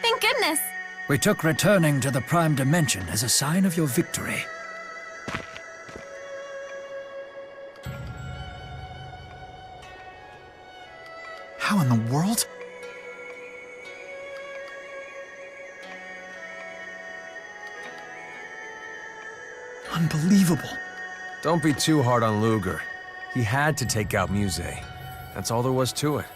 Thank goodness! We took returning to the Prime Dimension as a sign of your victory. How in the world? Unbelievable. Don't be too hard on Luger. He had to take out Muse. That's all there was to it.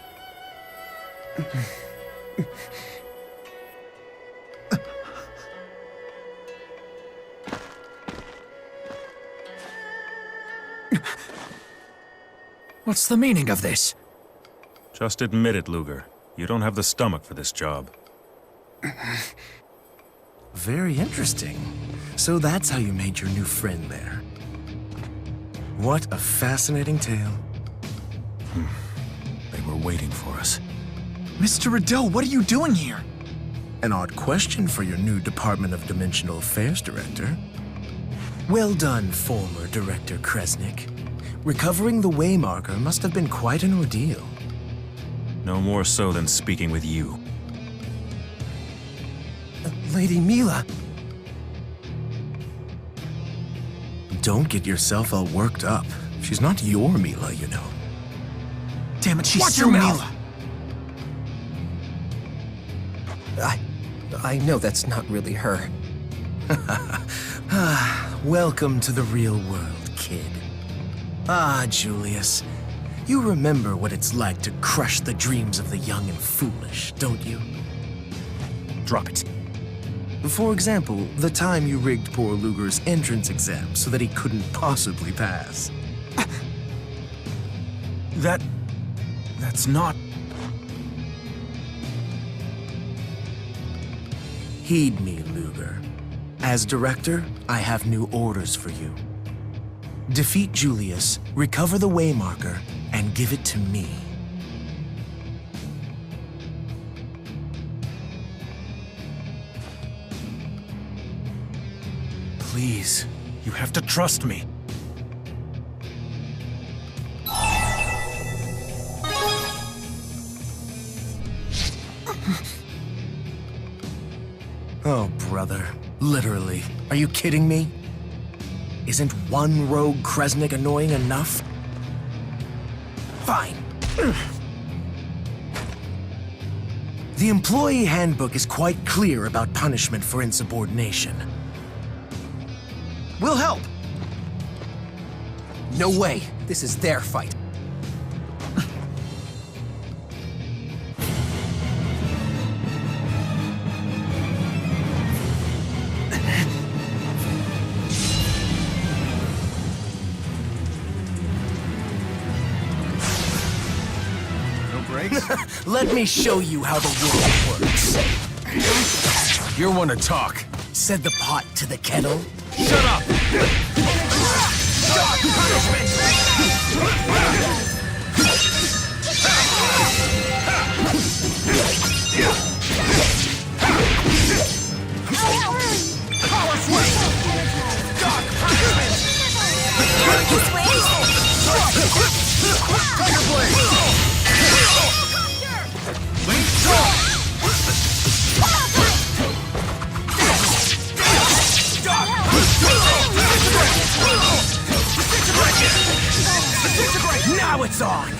What's the meaning of this? Just admit it, Luger. You don't have the stomach for this job. Very interesting. So that's how you made your new friend there. What a fascinating tale. They were waiting for us. Mr. Rideaux, what are you doing here? An odd question for your new Department of Dimensional Affairs Director. Well done, former Director Kresnik. Recovering the Waymarker must have been quite an ordeal. No more so than speaking with you. Lady Mila. Don't get yourself all worked up. She's not your Mila, you know. Damn it, she's Watch still your mouth! Mila. I know that's not really her. Welcome to the real world, kid. Ah, Julius. You remember what it's like to crush the dreams of the young and foolish, don't you? Drop it. For example, the time you rigged poor Luger's entrance exam so that he couldn't possibly pass. That's not... Heed me, Luger. As director, I have new orders for you. Defeat Julius, recover the Waymarker, and give it to me. Please, you have to trust me. Oh, brother. Literally. Are you kidding me? Isn't one rogue Kresnik annoying enough? Fine. The employee handbook is quite clear about punishment for insubordination. We'll help! No way. This is their fight. Let me show you how the world works. You're one to talk. Said the pot to the kettle. Shut up! Dark punishment! Power swing! Dark punishment! Tiger blade! Wait, now it's on!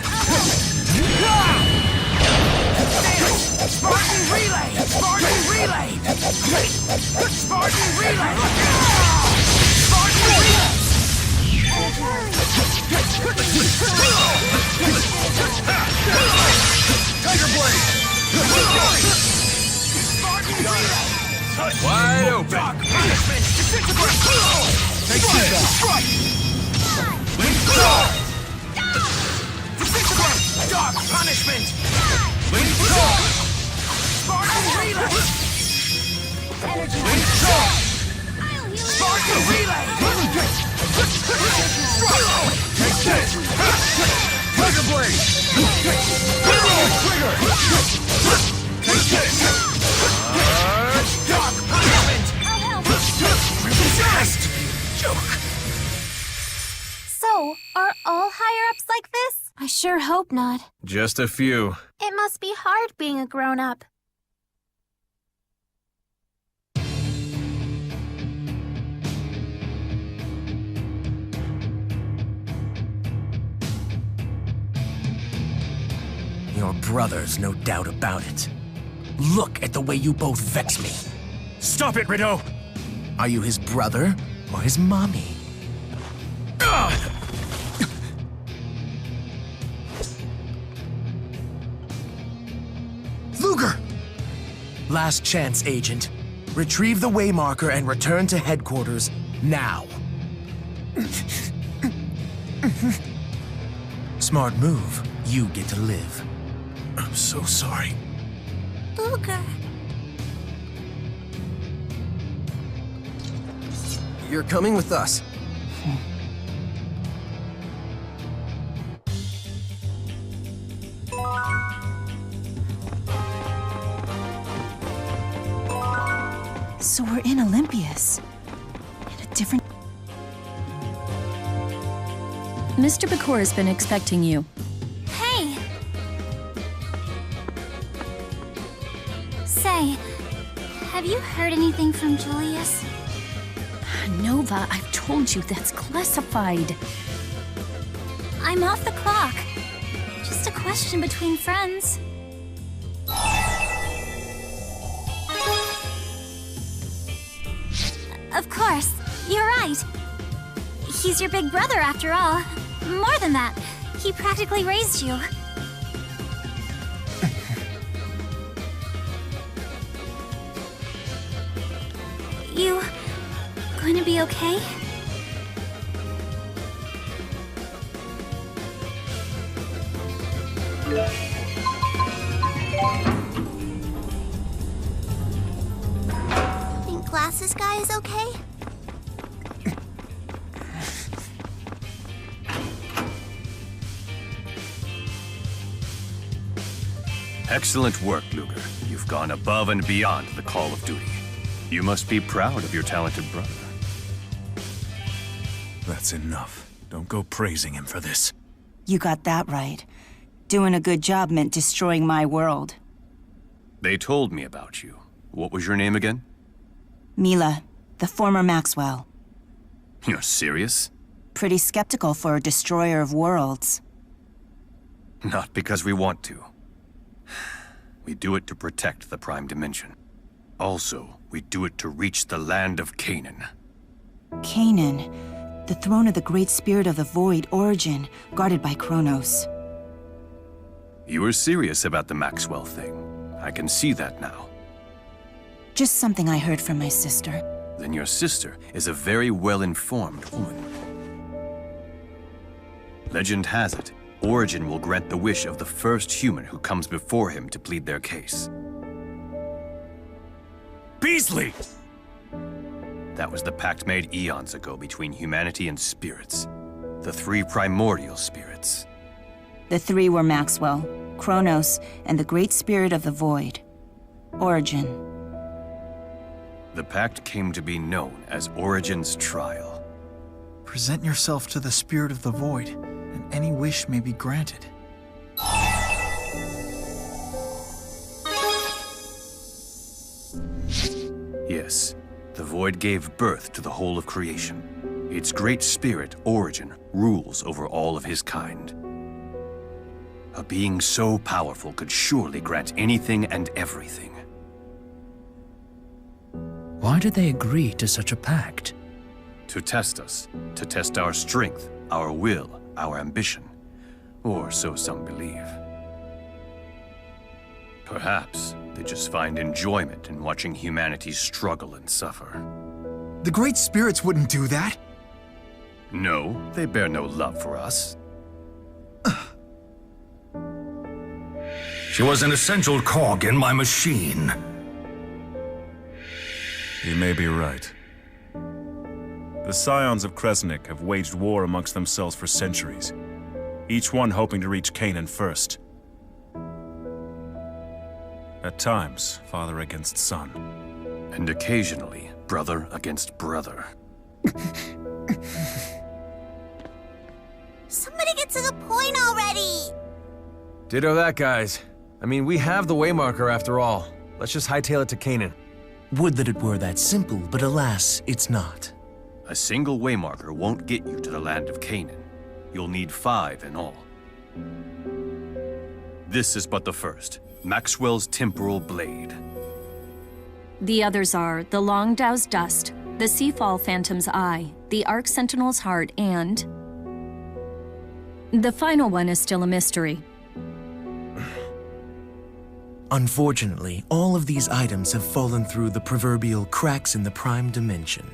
Spartan relay! Spartan relay! Spartan relay! Spartan relay! Take that! Strike! Dark punishment! Spartan relay! Spartan relay! Take this! Trigger blade! Trigger! Take this! Dark punishment! Resist! Joke! So, are all higher-ups like this? I sure hope not. Just a few. It must be hard being a grown-up. Your brothers, no doubt about it. Look at the way you both vex me. Stop it, Rideaux! Are you his brother or his mommy? Luger! Last chance, Agent. Retrieve the waymarker and return to headquarters now. Smart move. You get to live. I'm so sorry. Luger. You're coming with us. So we're in Olympias. In a different... Mr. Bakor has been expecting you. Hey! Say, have you heard anything from Julius? Nova, I've told you that's classified. I'm off the clock. Just a question between friends. Of course, you're right. He's your big brother after all. More than that, he practically raised you. You going to be okay? Think glasses guy is okay? Excellent work, Luger. You've gone above and beyond the call of duty. You must be proud of your talented brother. That's enough. Don't go praising him for this. You got that right. Doing a good job meant destroying my world. They told me about you. What was your name again? Mila, the former Maxwell. You're serious? Pretty skeptical for a destroyer of worlds. Not because we want to. We do it to protect the Prime Dimension. Also, we do it to reach the land of Canaan. Canaan, the throne of the Great Spirit of the Void, Origin, guarded by Kronos. You were serious about the Maxwell thing. I can see that now. Just something I heard from my sister. Then your sister is a very well-informed woman. Legend has it, Origin will grant the wish of the first human who comes before him to plead their case. Beasley! That was the pact made eons ago between humanity and spirits. The three primordial spirits. The three were Maxwell, Kronos, and the Great Spirit of the Void, Origin. The pact came to be known as Origin's Trial. Present yourself to the Spirit of the Void, and any wish may be granted. Yes, the Void gave birth to the whole of creation. Its great spirit, Origin, rules over all of his kind. A being so powerful could surely grant anything and everything. Why did they agree to such a pact? To test us, to test our strength, our will, our ambition, or so some believe. Perhaps they just find enjoyment in watching humanity struggle and suffer. The Great Spirits wouldn't do that. No, they bear no love for us. She was an essential cog in my machine. You may be right. The scions of Kresnik have waged war amongst themselves for centuries, each one hoping to reach Canaan first. At times, father against son. And occasionally, brother against brother. Somebody get to the point already! Ditto that, guys. I mean, we have the Waymarker after all. Let's just hightail it to Canaan. Would that it were that simple, but alas, it's not. A single Waymarker won't get you to the land of Canaan. You'll need 5 in all. This is but the first. Maxwell's Temporal Blade. The others are the Longdow's Dust, the Seafall Phantom's Eye, the Arc Sentinel's Heart, and... the final one is still a mystery. Unfortunately, all of these items have fallen through the proverbial cracks in the Prime Dimension.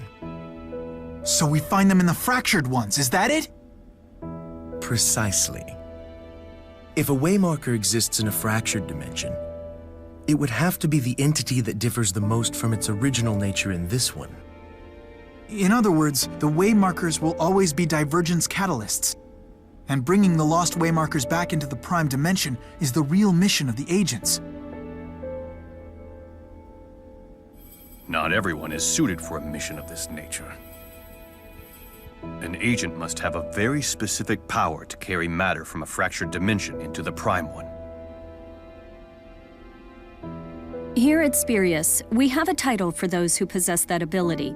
So we find them in the fractured ones, is that it? Precisely. If a Waymarker exists in a fractured dimension, it would have to be the entity that differs the most from its original nature in this one. In other words, the Waymarkers will always be divergence catalysts. And bringing the lost Waymarkers back into the Prime Dimension is the real mission of the agents. Not everyone is suited for a mission of this nature. An agent must have a very specific power to carry matter from a fractured dimension into the Prime one. Here at Spurious, we have a title for those who possess that ability.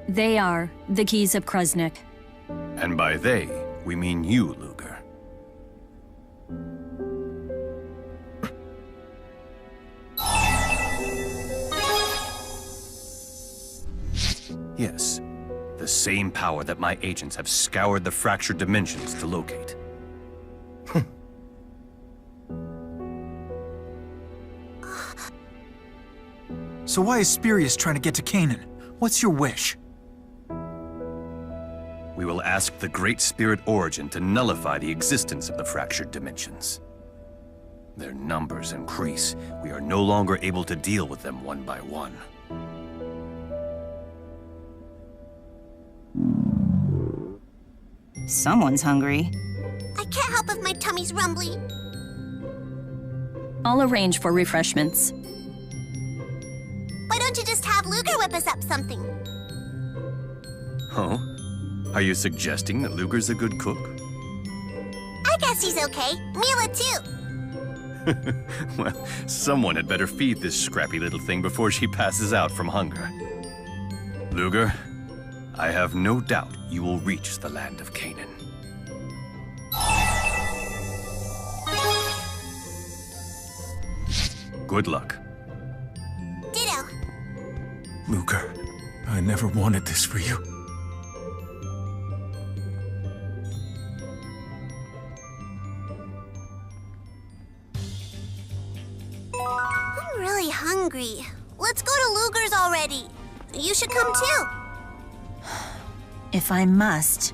They are the Keys of Kresnik. And by they, we mean you, Luger. Yes, the same power that my agents have scoured the fractured dimensions to locate. So why is Spurious trying to get to Canaan? What's your wish? We will ask the Great Spirit Origin to nullify the existence of the fractured dimensions. Their numbers increase. We are no longer able to deal with them one by one. Someone's hungry. I can't help if my tummy's rumbly. I'll arrange for refreshments. Why don't you just have Luger whip us up something? Huh? Are you suggesting that Luger's a good cook? I guess he's okay. Mila too. Well, someone had better feed this scrappy little thing before she passes out from hunger. Luger, I have no doubt you will reach the land of Canaan. Good luck. Ditto. Luger, I never wanted this for you. I'm really hungry. Let's go to Luger's already. You should come too. If I must,